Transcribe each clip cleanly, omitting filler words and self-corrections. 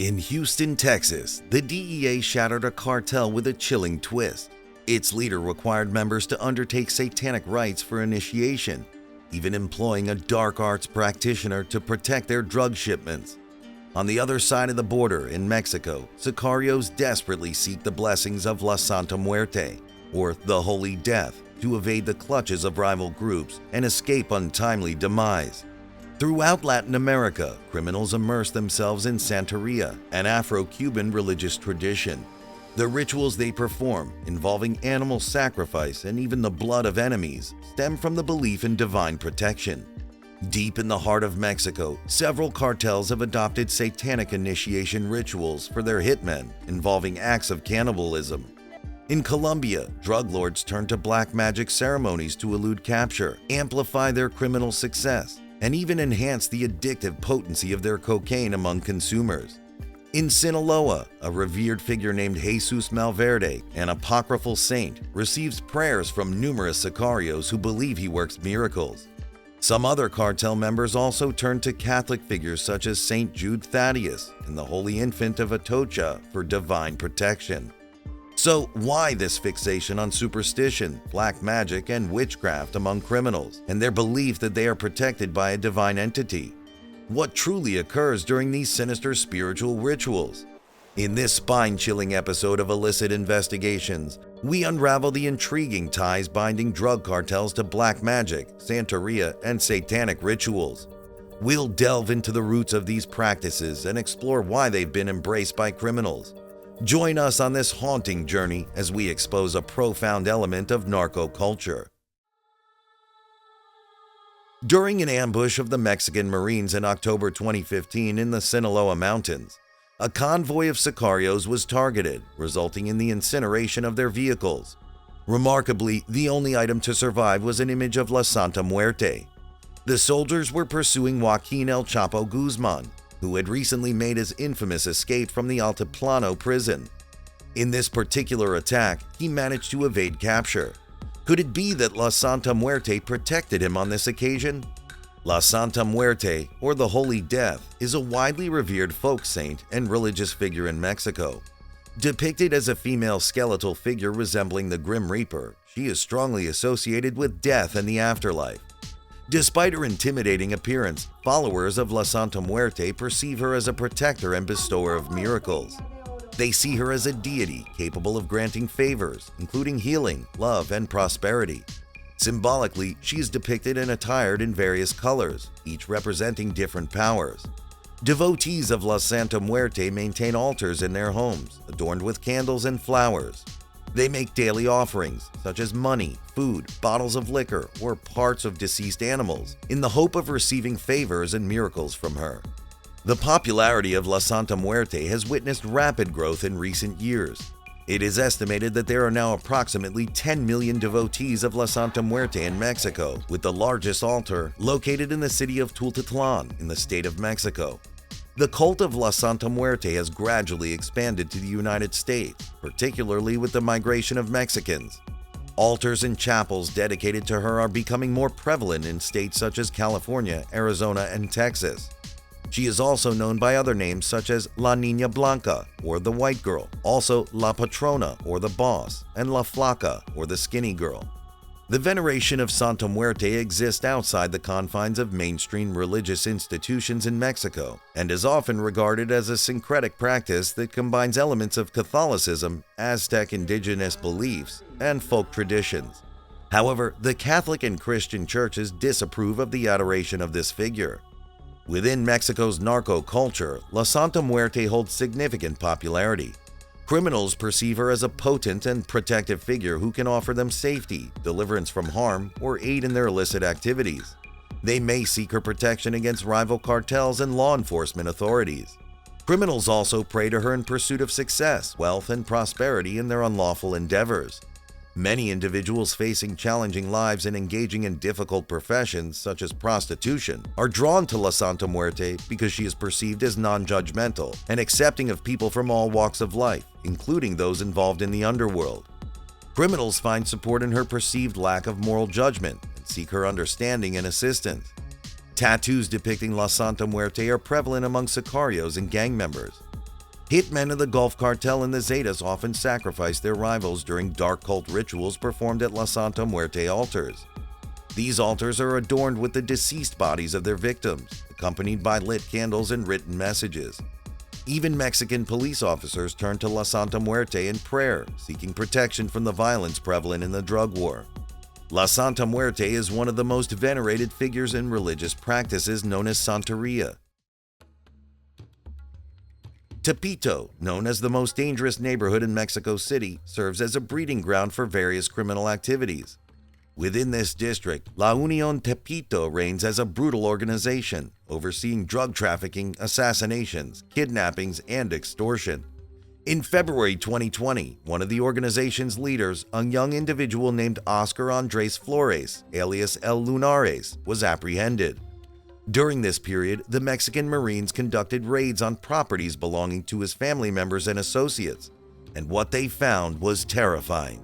In Houston, Texas, the DEA shattered a cartel with a chilling twist. Its leader required members to undertake satanic rites for initiation, even employing a dark arts practitioner to protect their drug shipments. On the other side of the border in Mexico, Sicarios desperately seek the blessings of La Santa Muerte, or the Holy Death, to evade the clutches of rival groups and escape untimely demise. Throughout Latin America, criminals immerse themselves in Santería, an Afro-Cuban religious tradition. The rituals they perform, involving animal sacrifice and even the blood of enemies, stem from the belief in divine protection. Deep in the heart of Mexico, several cartels have adopted satanic initiation rituals for their hitmen, involving acts of cannibalism. In Colombia, drug lords turn to black magic ceremonies to elude capture, amplify their criminal success, and even enhance the addictive potency of their cocaine among consumers. In Sinaloa, a revered figure named Jesus Malverde, an apocryphal saint, receives prayers from numerous sicarios who believe he works miracles. Some other cartel members also turn to Catholic figures such as Saint Jude Thaddeus and the Holy Infant of Atocha for divine protection. So why this fixation on superstition, black magic, and witchcraft among criminals, and their belief that they are protected by a divine entity? What truly occurs during these sinister spiritual rituals? In this spine-chilling episode of Illicit Investigations, we unravel the intriguing ties binding drug cartels to black magic, Santería, and satanic rituals. We'll delve into the roots of these practices and explore why they've been embraced by criminals. Join us on this haunting journey as we expose a profound element of narco culture. During an ambush of the Mexican Marines in October 2015 in the Sinaloa Mountains, a convoy of sicarios was targeted, resulting in the incineration of their vehicles. Remarkably, the only item to survive was an image of La Santa Muerte. The soldiers were pursuing Joaquin El Chapo Guzman, who had recently made his infamous escape from the Altiplano prison. In this particular attack, he managed to evade capture. Could it be that La Santa Muerte protected him on this occasion? La Santa Muerte, or the Holy Death, is a widely revered folk saint and religious figure in Mexico. Depicted as a female skeletal figure resembling the Grim Reaper, she is strongly associated with death and the afterlife. Despite her intimidating appearance, followers of La Santa Muerte perceive her as a protector and bestower of miracles. They see her as a deity capable of granting favors, including healing, love, and prosperity. Symbolically, she is depicted and attired in various colors, each representing different powers. Devotees of La Santa Muerte maintain altars in their homes, adorned with candles and flowers. They make daily offerings, such as money, food, bottles of liquor, or parts of deceased animals, in the hope of receiving favors and miracles from her. The popularity of La Santa Muerte has witnessed rapid growth in recent years. It is estimated that there are now approximately 10 million devotees of La Santa Muerte in Mexico, with the largest altar located in the city of Tultitlán in the state of Mexico. The cult of La Santa Muerte has gradually expanded to the United States, particularly with the migration of Mexicans. Altars and chapels dedicated to her are becoming more prevalent in states such as California, Arizona, and Texas. She is also known by other names such as La Niña Blanca, or the White Girl, also La Patrona, or the Boss, and La Flaca, or the Skinny Girl. The veneration of Santa Muerte exists outside the confines of mainstream religious institutions in Mexico and is often regarded as a syncretic practice that combines elements of Catholicism, Aztec indigenous beliefs, and folk traditions. However, the Catholic and Christian churches disapprove of the adoration of this figure. Within Mexico's narco culture, La Santa Muerte holds significant popularity. Criminals perceive her as a potent and protective figure who can offer them safety, deliverance from harm, or aid in their illicit activities. They may seek her protection against rival cartels and law enforcement authorities. Criminals also pray to her in pursuit of success, wealth, and prosperity in their unlawful endeavors. Many individuals facing challenging lives and engaging in difficult professions such as prostitution are drawn to La Santa Muerte because she is perceived as non-judgmental and accepting of people from all walks of life, including those involved in the underworld. Criminals find support in her perceived lack of moral judgment and seek her understanding and assistance. Tattoos depicting La Santa Muerte are prevalent among sicarios and gang members. Hitmen of the Gulf Cartel and the Zetas often sacrifice their rivals during dark cult rituals performed at La Santa Muerte altars. These altars are adorned with the deceased bodies of their victims, accompanied by lit candles and written messages. Even Mexican police officers turn to La Santa Muerte in prayer, seeking protection from the violence prevalent in the drug war. La Santa Muerte is one of the most venerated figures in religious practices known as Santeria. Tepito, known as the most dangerous neighborhood in Mexico City, serves as a breeding ground for various criminal activities. Within this district, La Unión Tepito reigns as a brutal organization, overseeing drug trafficking, assassinations, kidnappings, and extortion. In February 2020, one of the organization's leaders, a young individual named Oscar Andres Flores, alias El Lunares, was apprehended. During this period, the Mexican Marines conducted raids on properties belonging to his family members and associates, and what they found was terrifying.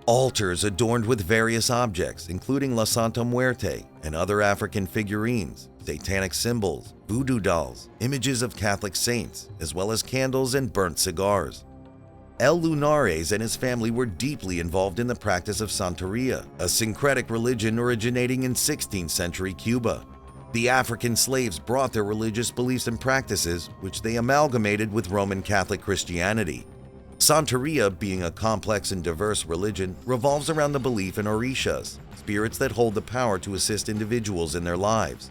Altars adorned with various objects, including La Santa Muerte and other African figurines, satanic symbols, voodoo dolls, images of Catholic saints, as well as candles and burnt cigars. El Lunares and his family were deeply involved in the practice of Santeria, a syncretic religion originating in 16th century Cuba. The African slaves brought their religious beliefs and practices, which they amalgamated with Roman Catholic Christianity. Santeria, being a complex and diverse religion, revolves around the belief in orishas, spirits that hold the power to assist individuals in their lives.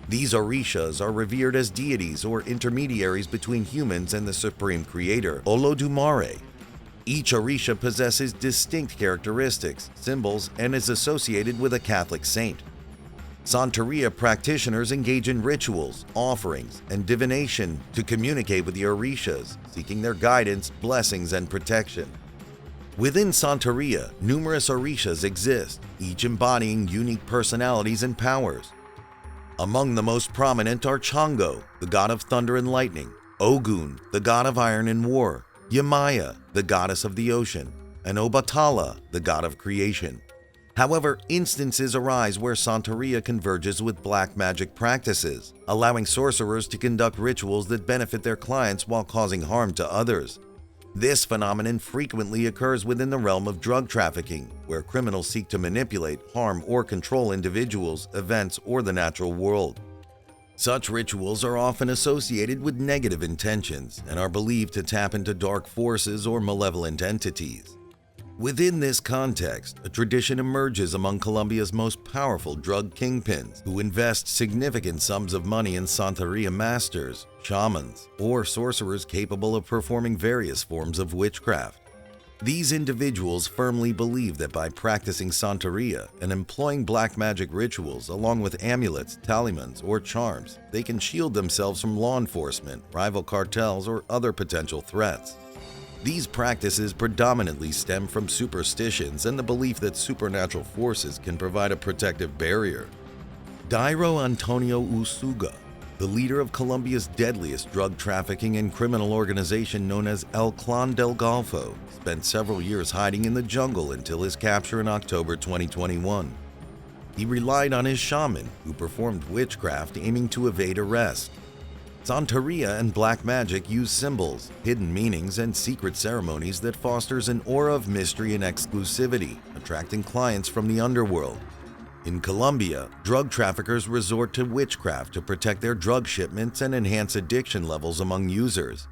These orishas are revered as deities or intermediaries between humans and the supreme creator, Olodumare. Each orisha possesses distinct characteristics, symbols, and is associated with a Catholic saint. Santeria practitioners engage in rituals, offerings, and divination to communicate with the orishas, seeking their guidance, blessings, and protection. Within Santeria, numerous orishas exist, each embodying unique personalities and powers. Among the most prominent are Chango, the god of thunder and lightning, Ogun, the god of iron and war, Yemaya, the goddess of the ocean, and Obatala, the god of creation. However, instances arise where Santeria converges with black magic practices, allowing sorcerers to conduct rituals that benefit their clients while causing harm to others. This phenomenon frequently occurs within the realm of drug trafficking, where criminals seek to manipulate, harm, or control individuals, events, or the natural world. Such rituals are often associated with negative intentions and are believed to tap into dark forces or malevolent entities. Within this context, a tradition emerges among Colombia's most powerful drug kingpins who invest significant sums of money in Santeria masters, shamans, or sorcerers capable of performing various forms of witchcraft. These individuals firmly believe that by practicing Santeria and employing black magic rituals along with amulets, talismans, or charms, they can shield themselves from law enforcement, rival cartels, or other potential threats. These practices predominantly stem from superstitions and the belief that supernatural forces can provide a protective barrier. Dairo Antonio Usuga, the leader of Colombia's deadliest drug trafficking and criminal organization known as El Clan del Golfo, spent several years hiding in the jungle until his capture in October 2021. He relied on his shaman, who performed witchcraft aiming to evade arrest. Santeria and black magic use symbols, hidden meanings, and secret ceremonies that fosters an aura of mystery and exclusivity, attracting clients from the underworld. In Colombia, drug traffickers resort to witchcraft to protect their drug shipments and enhance addiction levels among users.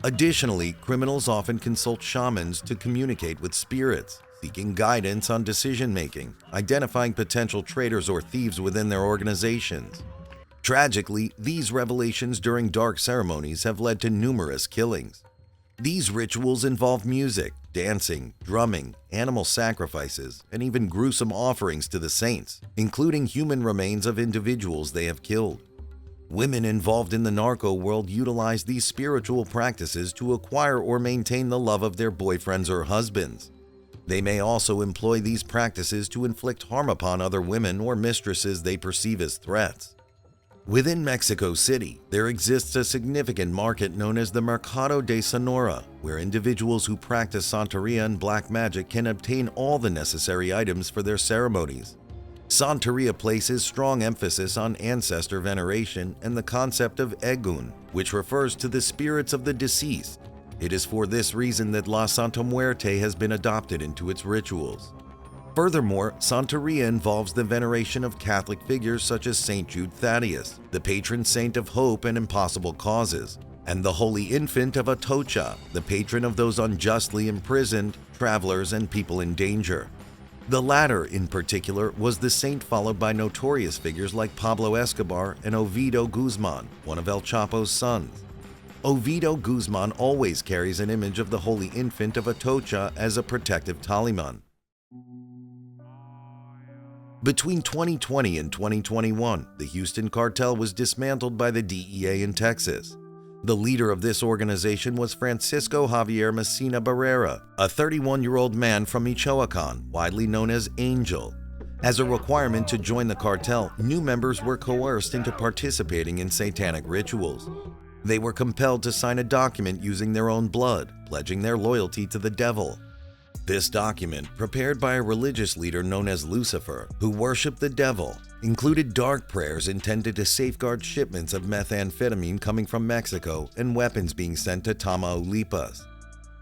Additionally, criminals often consult shamans to communicate with spirits, seeking guidance on decision-making, identifying potential traitors or thieves within their organizations. Tragically, these revelations during dark ceremonies have led to numerous killings. These rituals involve music, dancing, drumming, animal sacrifices, and even gruesome offerings to the saints, including human remains of individuals they have killed. Women involved in the narco world utilize these spiritual practices to acquire or maintain the love of their boyfriends or husbands. They may also employ these practices to inflict harm upon other women or mistresses they perceive as threats. Within Mexico City, there exists a significant market known as the Mercado de Sonora, where individuals who practice Santeria and black magic can obtain all the necessary items for their ceremonies. Santeria places strong emphasis on ancestor veneration and the concept of Egun, which refers to the spirits of the deceased. It is for this reason that La Santa Muerte has been adopted into its rituals. Furthermore, Santeria involves the veneration of Catholic figures such as St. Jude Thaddeus, the patron saint of hope and impossible causes, and the Holy Infant of Atocha, the patron of those unjustly imprisoned, travelers, and people in danger. The latter, in particular, was the saint followed by notorious figures like Pablo Escobar and Ovidio Guzman, one of El Chapo's sons. Ovidio Guzman always carries an image of the Holy Infant of Atocha as a protective talisman. Between 2020 and 2021, the Houston cartel was dismantled by the DEA in Texas. The leader of this organization was Francisco Javier Messina Barrera, a 31-year-old man from Michoacan, widely known as Angel. As a requirement to join the cartel, new members were coerced into participating in satanic rituals. They were compelled to sign a document using their own blood, pledging their loyalty to the devil. This document, prepared by a religious leader known as Lucifer, who worshipped the devil, included dark prayers intended to safeguard shipments of methamphetamine coming from Mexico and weapons being sent to Tamaulipas.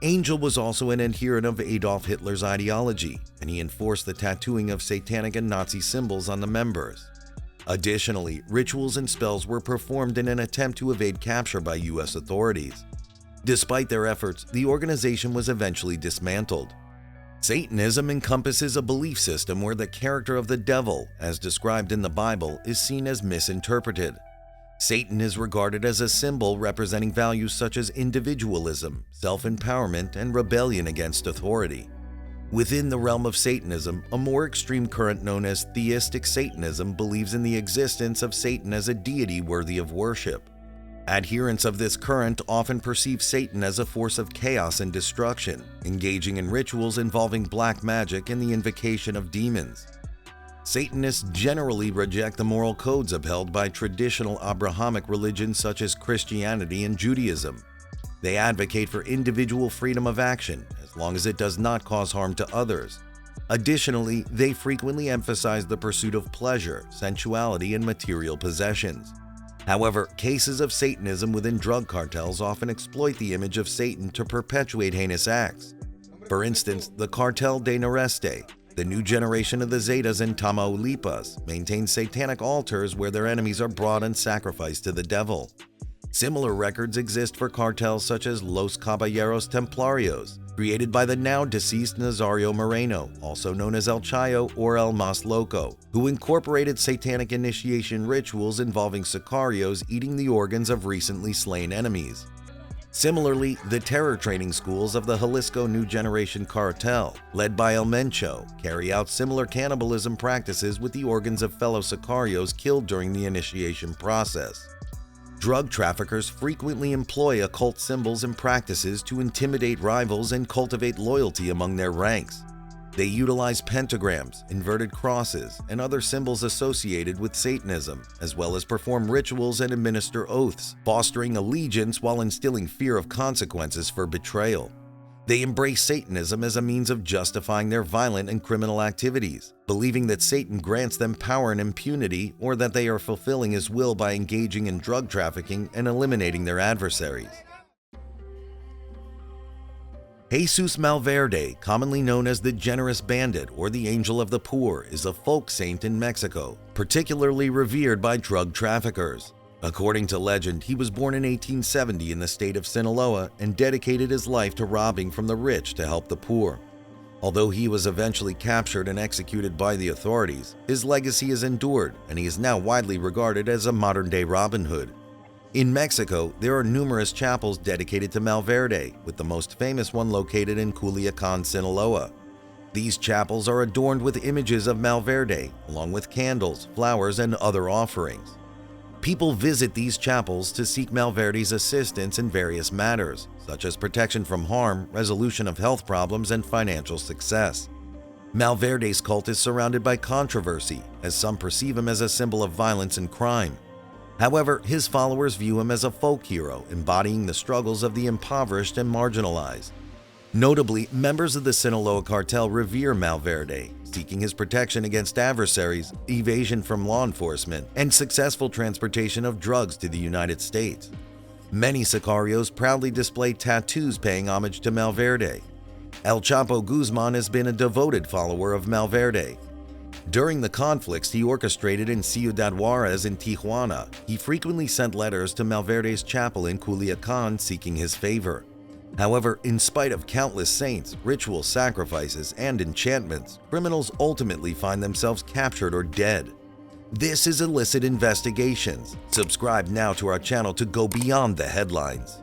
Angel was also an adherent of Adolf Hitler's ideology, and he enforced the tattooing of satanic and Nazi symbols on the members. Additionally, rituals and spells were performed in an attempt to evade capture by U.S. authorities. Despite their efforts, the organization was eventually dismantled. Satanism encompasses a belief system where the character of the devil, as described in the Bible, is seen as misinterpreted. Satan is regarded as a symbol representing values such as individualism, self-empowerment, and rebellion against authority. Within the realm of Satanism, a more extreme current known as theistic Satanism believes in the existence of Satan as a deity worthy of worship. Adherents of this current often perceive Satan as a force of chaos and destruction, engaging in rituals involving black magic and the invocation of demons. Satanists generally reject the moral codes upheld by traditional Abrahamic religions such as Christianity and Judaism. They advocate for individual freedom of action, as long as it does not cause harm to others. Additionally, they frequently emphasize the pursuit of pleasure, sensuality, and material possessions. However, cases of Satanism within drug cartels often exploit the image of Satan to perpetuate heinous acts. For instance, the Cartel de Noreste, the new generation of the Zetas in Tamaulipas, maintains satanic altars where their enemies are brought and sacrificed to the devil. Similar records exist for cartels such as Los Caballeros Templarios, created by the now-deceased Nazario Moreno, also known as El Chayo or El Mas Loco, who incorporated satanic initiation rituals involving sicarios eating the organs of recently slain enemies. Similarly, the terror training schools of the Jalisco New Generation Cartel, led by El Mencho, carry out similar cannibalism practices with the organs of fellow sicarios killed during the initiation process. Drug traffickers frequently employ occult symbols and practices to intimidate rivals and cultivate loyalty among their ranks. They utilize pentagrams, inverted crosses, and other symbols associated with Satanism, as well as perform rituals and administer oaths, fostering allegiance while instilling fear of consequences for betrayal. They embrace Satanism as a means of justifying their violent and criminal activities, believing that Satan grants them power and impunity, or that they are fulfilling his will by engaging in drug trafficking and eliminating their adversaries. Jesus Malverde, commonly known as the Generous Bandit or the Angel of the Poor, is a folk saint in Mexico, particularly revered by drug traffickers. According to legend, he was born in 1870 in the state of Sinaloa and dedicated his life to robbing from the rich to help the poor. Although he was eventually captured and executed by the authorities, his legacy has endured, and he is now widely regarded as a modern-day Robin Hood. In Mexico, there are numerous chapels dedicated to Malverde, with the most famous one located in Culiacan, Sinaloa. These chapels are adorned with images of Malverde, along with candles, flowers, and other offerings. People visit these chapels to seek Malverde's assistance in various matters, such as protection from harm, resolution of health problems, and financial success. Malverde's cult is surrounded by controversy, as some perceive him as a symbol of violence and crime. However, his followers view him as a folk hero, embodying the struggles of the impoverished and marginalized. Notably, members of the Sinaloa cartel revere Malverde, seeking his protection against adversaries, evasion from law enforcement, and successful transportation of drugs to the United States. Many sicarios proudly display tattoos paying homage to Malverde. El Chapo Guzman has been a devoted follower of Malverde. During the conflicts he orchestrated in Ciudad Juarez and Tijuana, he frequently sent letters to Malverde's chapel in Culiacan seeking his favor. However, in spite of countless saints, ritual sacrifices, and enchantments, criminals ultimately find themselves captured or dead. This is Illicit Investigations. Subscribe now to our channel to go beyond the headlines.